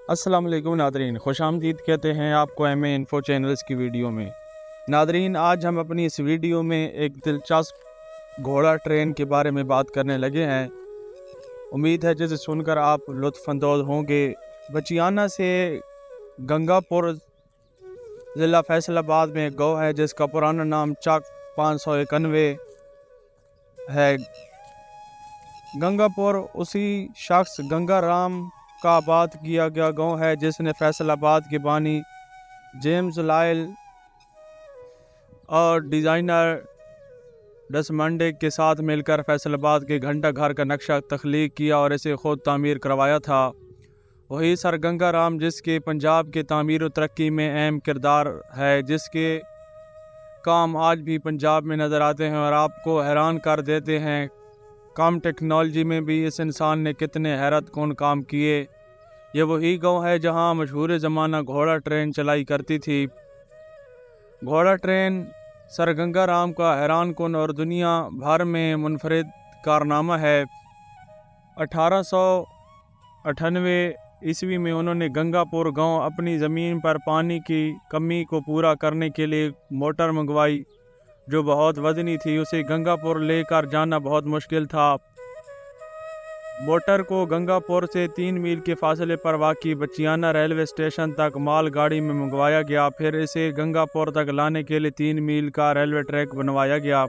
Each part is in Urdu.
السلام علیکم ناظرین، خوش آمدید کہتے ہیں آپ کو ایم اے انفو چینلز کی ویڈیو میں۔ ناظرین، آج ہم اپنی اس ویڈیو میں ایک دلچسپ گھوڑا ٹرین کے بارے میں بات کرنے لگے ہیں۔ امید ہے جسے سن کر آپ لطف اندوز ہوں گے۔ بچیانہ سے گنگا پور ضلع فیصل آباد میں ایک گاؤں ہے جس کا پرانا نام چک 591 ہے۔ گنگا پور اسی شخص گنگا رام کا آباد کیا گیا گاؤں ہے جس نے فیصل آباد کے بانی جیمز لائل اور ڈیزائنر ڈسمنڈے کے ساتھ مل کر فیصل آباد کے گھنٹہ گھر کا نقشہ تخلیق کیا اور اسے خود تعمیر کروایا تھا۔ وہی سر گنگا رام جس کے پنجاب کے تعمیر و ترقی میں اہم کردار ہے، جس کے کام آج بھی پنجاب میں نظر آتے ہیں اور آپ کو حیران کر دیتے ہیں۔ کم ٹیکنالوجی میں بھی اس انسان نے کتنے حیرت کن کام کیے۔ یہ وہی گاؤں ہے جہاں مشہور زمانہ گھوڑا ٹرین چلائی کرتی تھی۔ گھوڑا ٹرین سر گنگا رام کا حیران کن اور دنیا بھر میں منفرد کارنامہ ہے۔ 1898 عیسوی میں انہوں نے گنگا پور گاؤں اپنی زمین پر پانی کی کمی کو پورا کرنے کے لیے موٹر منگوائی جو بہت وزنی تھی۔ اسے گنگا پور لے کر جانا بہت مشکل تھا۔ موٹر کو گنگا پور سے 3 میل کے فاصلے پر واقع بچیانہ ریلوے اسٹیشن تک مال گاڑی میں منگوایا گیا، پھر اسے گنگا پور تک لانے کے لیے 3 میل کا ریلوے ٹریک بنوایا گیا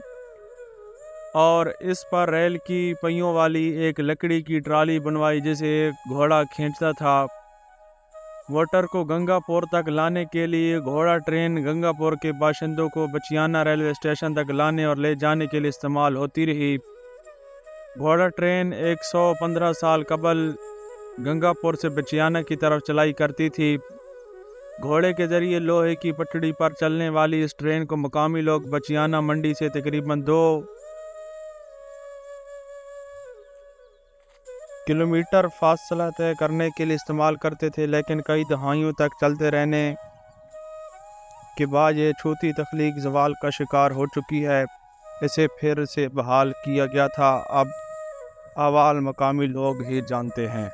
اور اس پر ریل کی پہیوں والی ایک لکڑی کی ٹرالی بنوائی جسے ایک گھوڑا کھینچتا تھا۔ موٹر کو گنگا پور تک لانے کے لیے گھوڑا ٹرین گنگا پور کے باشندوں کو بچیانہ ریلوے اسٹیشن تک لانے اور لے جانے کے لیے استعمال ہوتی رہی۔ گھوڑا ٹرین 115 سال قبل گنگا پور سے بچیانہ کی طرف چلائی کرتی تھی۔ گھوڑے کے ذریعے لوہے کی پٹڑی پر چلنے والی اس ٹرین کو مقامی لوگ بچیانہ منڈی سے تقریباً 2 کلومیٹر فاصلہ طے کرنے کے لیے استعمال کرتے تھے، لیکن کئی دہائیوں تک چلتے رہنے کے بعد یہ چھوٹی تخلیق زوال کا شکار ہو چکی ہے۔ اسے پھر سے بحال کیا گیا تھا۔ اب احوال مقامی لوگ ہی جانتے ہیں۔